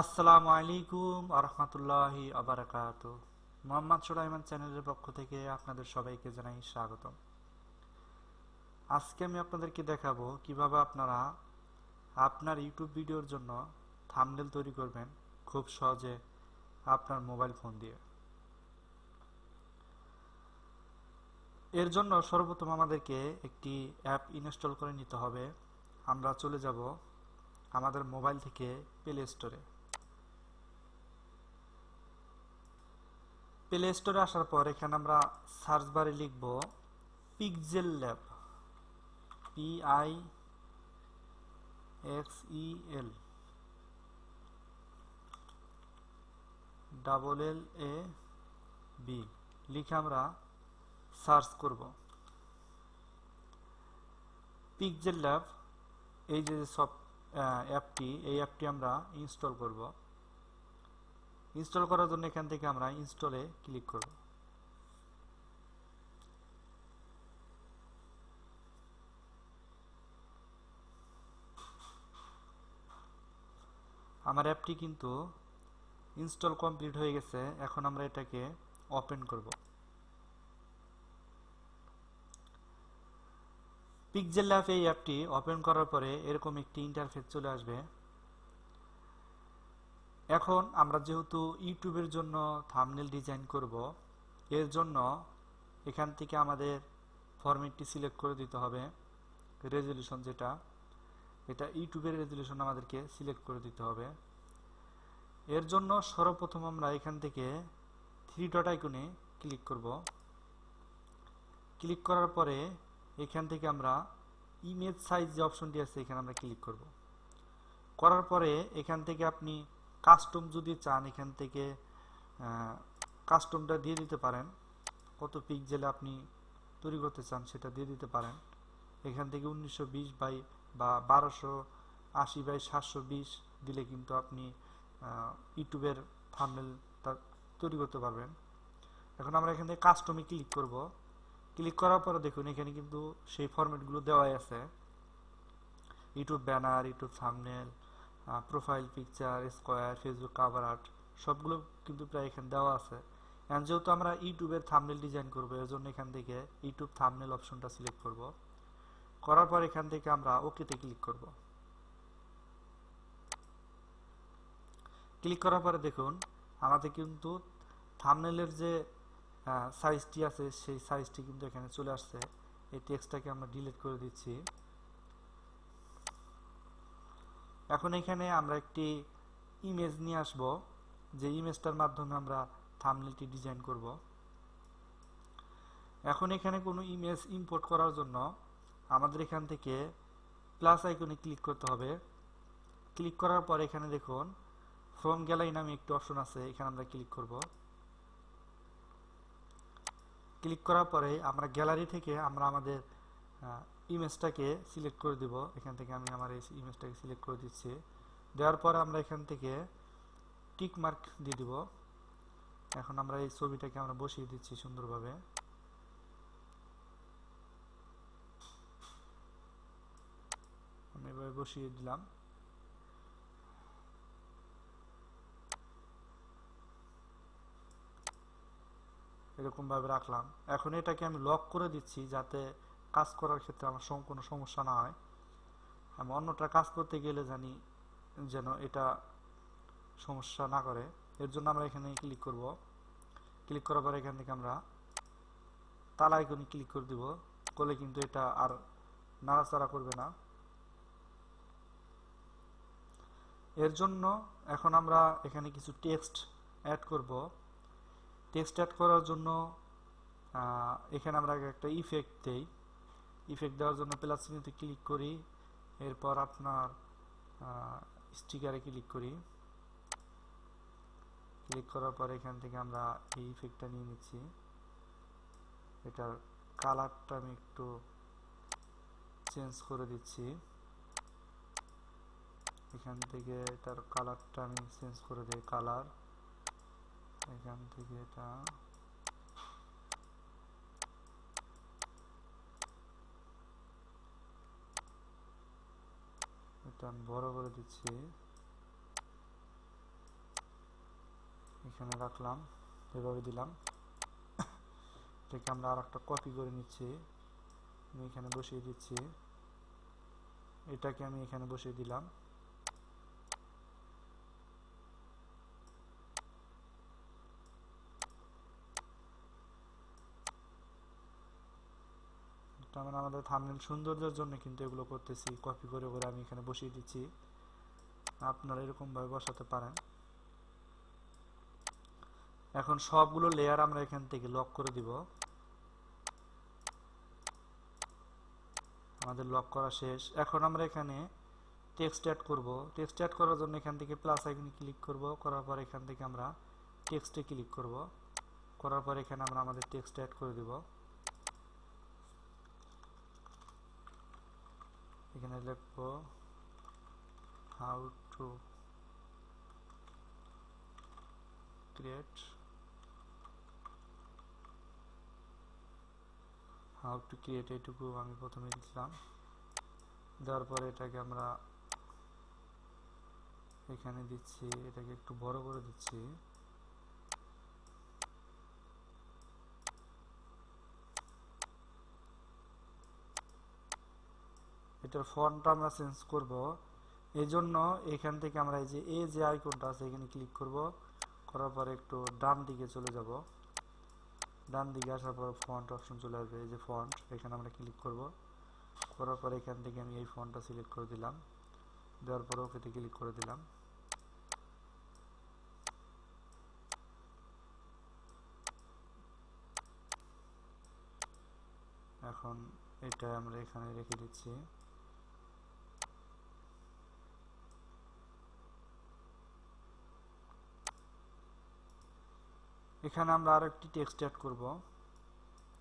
আসসালামু আলাইকুম আরহামতুল্লাহি আবারাকাতু। মোহাম্মদ সুলাইমান চ্যানেলের পক্ষ থেকে আপনাদের সবাইকে জানাই স্বাগতম। আজকে আমি আপনাদেরকে দেখাবো কিভাবে আপনারা আপনার ইউটিউব ভিডিওর জন্য থাম্বনেল তৈরি করবেন খুব সহজে আপনার মোবাইল ফোন দিয়ে। এর জন্য সর্বপ্রথম আমাদেরকে একটি অ্যাপ ইনস্টল করে নিতে হবে। আমরা চলে যাব আমাদের মোবাইল থেকে প্লে স্টোরে। প্লে স্টোরে আসার পর এখানে আমরা সার্চ বারে লিখব pixel lab, PIXEL double LAB লিখে আমরা সার্চ করব। পিক্সেল ল্যাব এই যে সব অ্যাপটি, এই অ্যাপটি আমরা ইনস্টল করব। ইনস্টল করার জন্য এখান থেকে আমরা ইনস্টলে ক্লিক করব। আমার অ্যাপটি কিন্তু ইনস্টল কমপ্লিট হয়ে গেছে। এখন আমরা এটাকে ওপেন করব। পিক্সেল ল্যাব এই অ্যাপটি ওপেন করার পরে এরকম একটি ইন্টারফেস চলে আসবে। এখন আমরা যেহেতু ইউটিউবের জন্য থাম্বনেল ডিজাইন করব, এর জন্য এখান থেকে আমাদের ফরম্যাটটি সিলেক্ট করে দিতে হবে। রেজলিউশন যেটা, এটা ইউটিউবের রেজলিউশন আমাদেরকে সিলেক্ট করে দিতে হবে। এর জন্য সর্বপ্রথম আমরা এখান থেকে থ্রি ডট আইকনে ক্লিক করব। ক্লিক করার পরে এখান থেকে আমরা ইমেজ সাইজ যে অপশনটি আছে এখানে আমরা ক্লিক করব। করার পরে এখান থেকে আপনি কাস্টম যদি চান এখান থেকে কাস্টমটা দিয়ে দিতে পারেন। কত পিক্সেলে আপনি তৈরি করতে চান সেটা দিয়ে দিতে পারেন। এখান থেকে 1920 বাই বা 1280 বাই 720 দিলে কিন্তু আপনি ইউটিউবের থাম্বনেলটা তৈরি করতে পারবেন। এখন আমরা এখান থেকে কাস্টমে ক্লিক করব। ক্লিক করার পরে দেখুন এখানে কিন্তু সেই ফরম্যাটগুলো দেওয়াই আছে। YouTube banner, YouTube thumbnail, profile picture, square, Facebook cover art সবগুলো কিন্তু প্রায় এখানে দেওয়া আছে। এখন যেহেতু আমরা ইউটিউবের থাম্বনেল ডিজাইন করব, এর জন্য এখান থেকে ইউটিউব থাম্বনেল অপশনটা সিলেক্ট করব। করার পর এখান থেকে আমরা ওকেতে ক্লিক করব। ক্লিক করার পরে দেখুন আমাদের কিন্তু থাম্বনেলের যে সাইজটি আছে সেই সাইজটি কিন্তু এখানে চলে আসছে। এই টেক্সটটাকে আমরা ডিলিট করে দিচ্ছি। এখন এখানে আমরা একটি ইমেজ নিয়ে আসব, যে ইমেজটার মাধ্যমে আমরা থাম্বনেলটি ডিজাইন করব। এখন এখানে কোনো ইমেজ ইম্পোর্ট করার জন্য আমাদের এখান থেকে প্লাস আইকনে ক্লিক করতে হবে। ক্লিক করার পর এখানে দেখুন ফ্রম গ্যালারি নামে একটি অপশন আছে, এখানে আমরা ক্লিক করব। ক্লিক করার পরে আমরা গ্যালারি থেকে আমরা আমাদের ইমেজটাকে সিলেক্ট করে দিব। এখান থেকে আমি আমার এই ইমেজটাকে সিলেক্ট করে দিচ্ছি। দেওয়ার পরে আমরা এখান থেকে টিক মার্ক দিয়ে দিব। এখন আমরা এই ছবিটাকে আমরা বসিয়ে দিচ্ছি সুন্দরভাবে। আমি এভাবে বসিয়ে দিলাম। এরকম ভাবে রাখলাম। এখন এটাকে আমি লক করে দিচ্ছি যাতে কাজ করার ক্ষেত্রে আমার কোনো সমস্যা না হয়। আমি অন্যটা কাজ করতে গেলে জানি যেন এটা সমস্যা না করে, এর জন্য আমরা এখানে ক্লিক করব। ক্লিক করার পর এখান থেকে আমরা তালা আইকনে ক্লিক করে দিব। করলে কিন্তু এটা আর নাড়াচাড়া করবে না। এর জন্য এখন আমরা এখানে কিছু টেক্সট অ্যাড করব। টেক্সট অ্যাড করার জন্য এখানে আমরা একটা ইফেক্ট দেই। ইফেক্ট দেওয়ার জন্য প্লাস চিহ্নতে ক্লিক করি। এরপর আপনার স্টিকারে ক্লিক করি। ক্লিক করার পর এখান থেকে আমরা এই ইফেক্টটা নিয়ে নিচ্ছি। এটার কালারটা আমি একটু চেঞ্জ করে দিচ্ছি। এখান থেকে এটার কালারটা আমি চেঞ্জ করে দিই। কালার এখান থেকে এটা আমি বড় করে দিচ্ছি। এখানে রাখলাম, এভাবে দিলাম। এটাকে আমরা আর একটা কপি করে নিচ্ছি, আমি এখানে বসিয়ে দিচ্ছি, এটাকে আমি এখানে বসিয়ে দিলাম। আমরা আমাদের থাম্বনেল সৌন্দর্যের জন্য কিন্তু এগুলো করতেছি, কপি করে করে আমি এখানে বসিয়ে দিচ্ছি। আপনারা এরকম ভাবে বসাতে পারেন। এখন সবগুলো লেয়ার আমরা এখান থেকে লক করে দিব। আমাদের লক করা শেষ। এখন আমরা এখানে টেক্সট অ্যাড করব। টেক্সট অ্যাড করার জন্য এখান থেকে প্লাস আইকনে ক্লিক করব, করার পর এখান থেকে আমরা টেক্সটে ক্লিক করব, করার পর এখানে আমরা আমাদের টেক্সট অ্যাড করে দিব। এখানে লিখব হাউ টু ক্রিয়েট এইটুকু আমি প্রথমে দিলাম। দেওয়ার পরে এটাকে আমরা এখানে দিচ্ছি, এটাকে একটু বড় করে দিচ্ছি। এটার ফন্টটা আমরা চেঞ্জ করব, এই জন্য এখান থেকে আমরা এই যে আইকনটা আছে এখানে ক্লিক করব, করার পরে একটু ডান দিকে চলে যাব। ডান দিকে আসার পর ফন্ট অপশন চলে আসবে, এই যে ফন্ট, এখানে আমরা ক্লিক করব, করার পরে এখান থেকে আমি এই ফন্টটা সিলেক্ট করে দিলাম। দেওয়ার পরে ওকেতে ক্লিক করে দিলাম। এখন এটা আমরা এখানে রেখে দিচ্ছি। এখানে আমরা আরেকটি টেক্সট অ্যাড করব।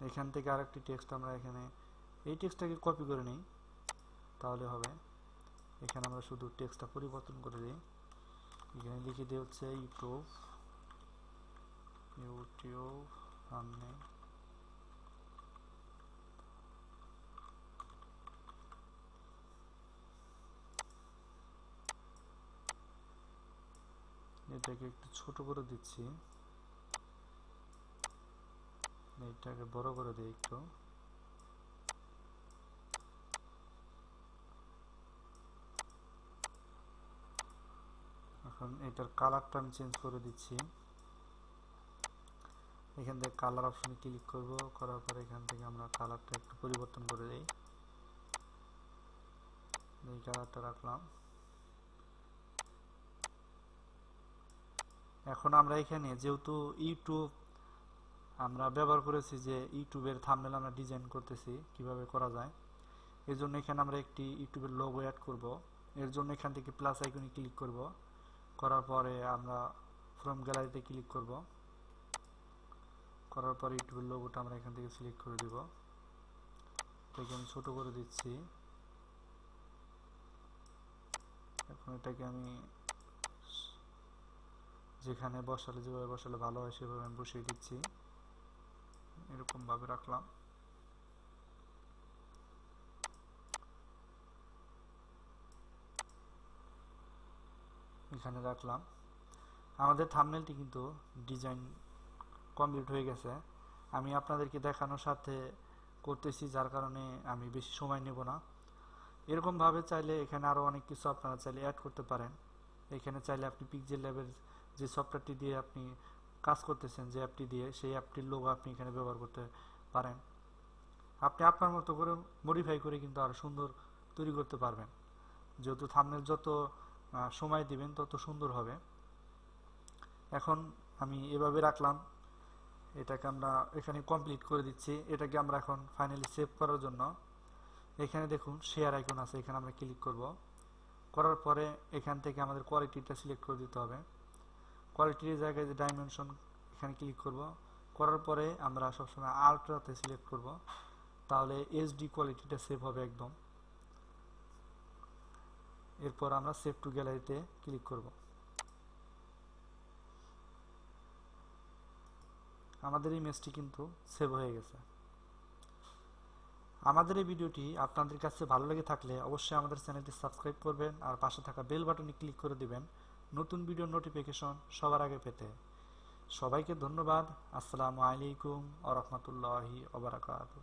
এখান থেকে আরেকটি টেক্সট আমরা এখানে এই টেক্সটটাকে কপি করে নিই, তাহলে হবে। এখানে আমরা শুধু টেক্সটটা পরিবর্তন করে দিই। এখানে লিখে দিই হচ্ছে ইউটিউব থাম্বনেল। এটাকে একটু ছোট করে দিচ্ছি, এটাকে বড় করে দিই একটু। এখন এটার কালারটা আমি চেঞ্জ করে দিচ্ছি। এখান থেকে কালার অপশনে ক্লিক করব, করার পরে এখান থেকে আমরা কালারটা একটু পরিবর্তন করে দিই। এই কালারটা রাখলাম। এখন আমরা এখানে যেহেতু ইউটিউব আমরা ব্যবহার করেছি, যে ইউটিউবের থাম্বনেল আমরা ডিজাইন করতেছি কিভাবে করা যায়, এর জন্য এখানে আমরা একটি ইউটিউবের লোগো অ্যাড করব। এর জন্য এখান থেকে প্লাস আইকনে ক্লিক করব, করার পরে আমরা ফ্রম গ্যালারিতে ক্লিক করব, করার পরে ইউটিউবের লোগোটা আমরা এখান থেকে সিলেক্ট করে দিব। এটাকে আমি ছোট করে দিচ্ছি। এখন এটাকে আমি যেখানে বসালে, যেভাবে বসালে ভালো হয় সেভাবে আমি বসিয়ে দিচ্ছি, এরকম ভাবে রাখলাম। এখানে রাখলাম। আমাদের থাম্বনেলটি কিন্তু ডিজাইন কমপ্লিট হয়ে গেছে। আমি আপনাদেরকে দেখানোর সাথে করতেছি, যার কারণে আমি বেশি সময় নেব না। এরকম ভাবে চাইলে এখানে আরো অনেক কিছু আপনারা চাইলে অ্যাড করতে পারেন। এখানে চাইলে আপনি পিক্সেল ল্যাবের যে সফটওয়্যারটি দিয়ে আপনি কাজ করতেছেন, যে অ্যাপটি দিয়ে, সেই অ্যাপটির লোগো আপনি এখানে ব্যবহার করতে পারেন। আপনি আপনার মতো করে মডিফাই করে কিন্তু আরো সুন্দর তৈরি করতে পারবেন। যেহেতু থাম্বনেল যত সময় দিবেন তত সুন্দর হবে। এখন আমি এভাবে রাখলাম, এটাকে আমরা এখানে কমপ্লিট করে দিচ্ছি। এটাকে আমরা এখন ফাইনালি সেভ করার জন্য এখানে দেখুন শেয়ার আইকন আছে, এখানে আমরা ক্লিক করব। করার পরে এখান থেকে আমাদের কোয়ালিটিটা সিলেক্ট করে দিতে হবে। কোয়ালিটির জায়গায় যে ডাইমেনশন, এখানে ক্লিক করব। করার পরে আমরা সবসময় আলট্রাতে সিলেক্ট করব, তাহলে এইচডি কোয়ালিটিটা সেভ হবে একদম। এরপর আমরা সেভ টু গ্যালারিতে ক্লিক করব। আমাদের ইমেজটি কিন্তু সেভ হয়ে গেছে। আমাদের এই ভিডিওটি আপনাদের কাছে ভালো লেগে থাকলে অবশ্যই আমাদের চ্যানেলটি সাবস্ক্রাইব করবেন, আর পাশে থাকা বেল বাটনে ক্লিক করে দিবেন নতুন ভিডিও নোটিফিকেশন সবার আগে পেতে। সবাইকে ধন্যবাদ। আসসালামু আলাইকুম ওয়া রাহমাতুল্লাহি ওয়া বারাকাতুহু।